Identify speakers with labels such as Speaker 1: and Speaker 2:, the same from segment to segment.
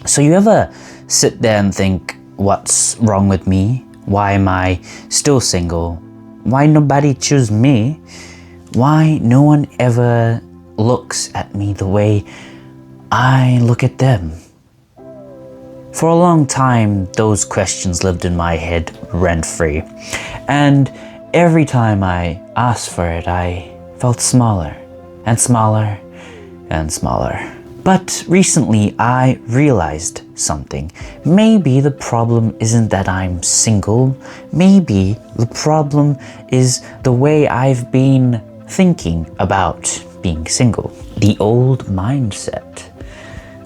Speaker 1: So you ever sit there and think, what's wrong with me? Why am I still single? Why nobody choose me? Why no one ever looks at me the way I look at them? For a long time, those questions lived in my head rent-free. And every time I asked for it, I felt smaller and smaller and smaller. But recently, I realized something. Maybe the problem isn't that I'm single. Maybe the problem is the way I've been thinking about being single. The old mindset.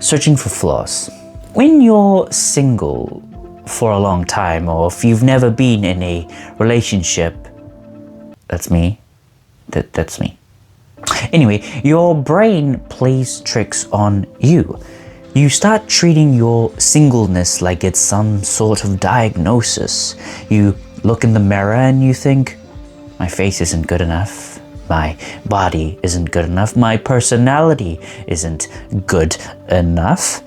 Speaker 1: Searching for flaws. When you're single for a long time, or if you've never been in a relationship, that's me. That's me. Anyway, your brain plays tricks on you. You start treating your singleness like it's some sort of diagnosis. You look in the mirror and you think, my face isn't good enough. My body isn't good enough. My personality isn't good enough.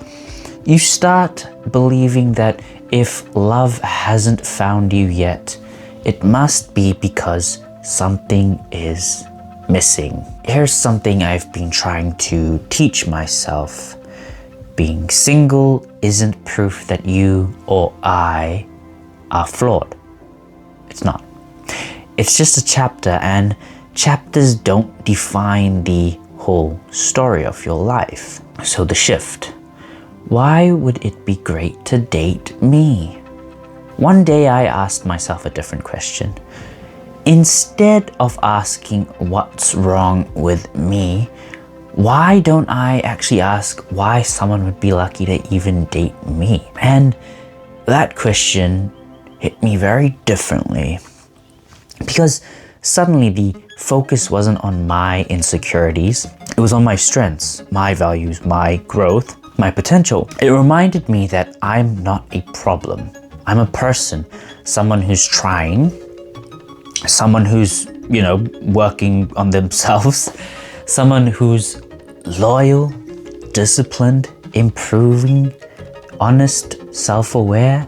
Speaker 1: You start believing that if love hasn't found you yet, it must be because something is missing. Here's something I've been trying to teach myself. Being single isn't proof that you or I are flawed. It's not. It's just a chapter, and chapters don't define the whole story of your life. So the shift. Why would it be great to date me? One day I asked myself a different question. Instead of asking what's wrong with me, why don't I actually ask why someone would be lucky to even date me? And that question hit me very differently. Because suddenly the focus wasn't on my insecurities, it was on my strengths, my values, my growth, my potential. It reminded me that I'm not a problem. I'm a person, someone who's trying, someone who's, working on themselves, someone who's loyal, disciplined, improving, honest, self-aware.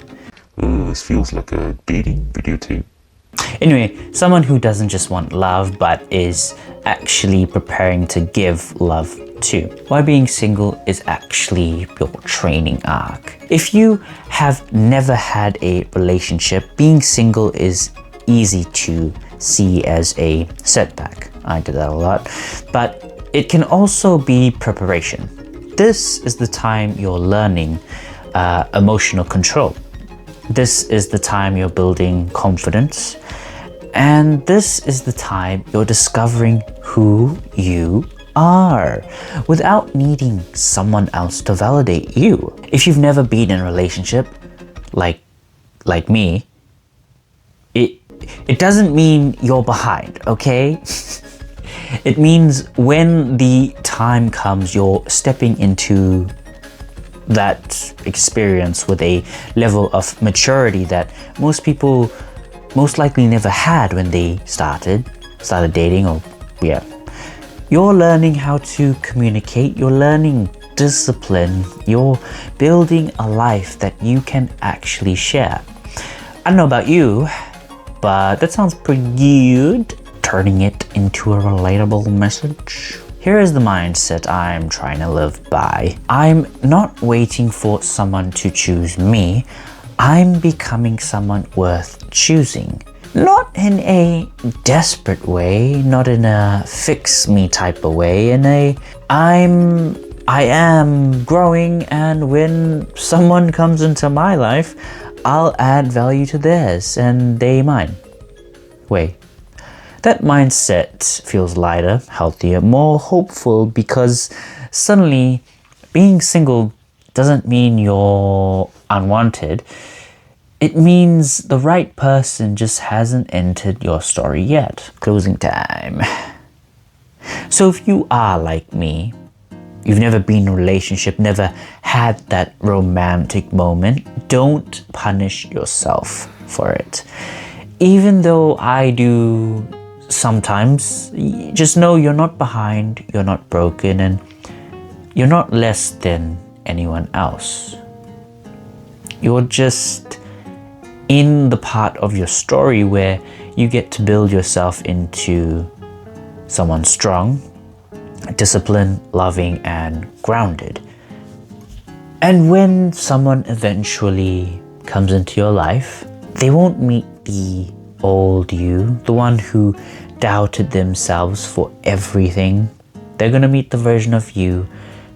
Speaker 2: Ooh, this feels like a dating video too.
Speaker 1: Anyway, someone who doesn't just want love, but is actually preparing to give love too. Why being single is actually your training arc. If you have never had a relationship, being single is easy to see as a setback. I did that a lot. But it can also be preparation. This is the time you're learning emotional control. This is the time you're building confidence. And this is the time you're discovering who you are without needing someone else to validate you. If you've never been in a relationship like me, it doesn't mean you're behind, okay? It means when the time comes, you're stepping into that experience with a level of maturity that most people most likely never had when they started dating, or You're learning how to communicate, you're learning discipline, you're building a life that you can actually share. I don't know about you, but that sounds pretty good. Turning it into a relatable message. Here is the mindset I'm trying to live by. I'm not waiting for someone to choose me. I'm becoming someone worth choosing. Not in a desperate way, not in a fix me type of way, I am growing, and when someone comes into my life, I'll add value to theirs and they mine. Wait. That mindset feels lighter, healthier, more hopeful, because suddenly being single doesn't mean you're unwanted. It means the right person just hasn't entered your story yet. Closing time. So if you are like me, you've never been in a relationship, never had that romantic moment, don't punish yourself for it. Even though I do sometimes, just know you're not behind, you're not broken, and you're not less than anyone else. You're just in the part of your story where you get to build yourself into someone strong, disciplined, loving, and grounded. And when someone eventually comes into your life, they won't meet the old you, the one who doubted themselves for everything. They're gonna meet the version of you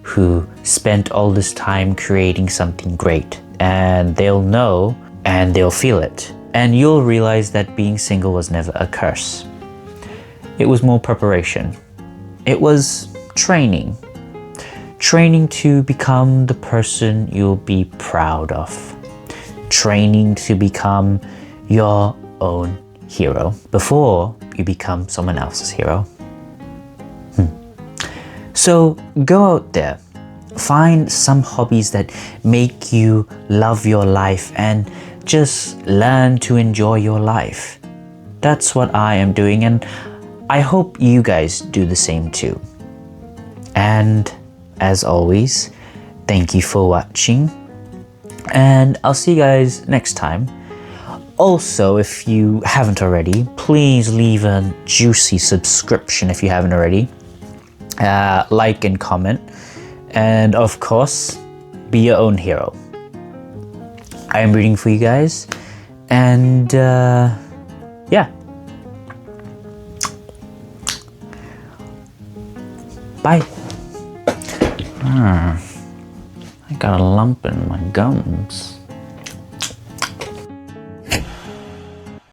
Speaker 1: who spent all this time creating something great, and they'll know and they'll feel it. And you'll realize that being single was never a curse. It was more preparation. It was training. Training to become the person you'll be proud of. Training to become your own hero before you become someone else's hero. So go out there, find some hobbies that make you love your life and just learn to enjoy your life. That's what I am doing, and I hope you guys do the same too. And as always, thank you for watching, and I'll see you guys next time. Also, if you haven't already, please leave a juicy subscription if you haven't already. Like and comment, and of course, be your own hero. I am rooting for you guys, and yeah. Bye. I got a lump in my gums.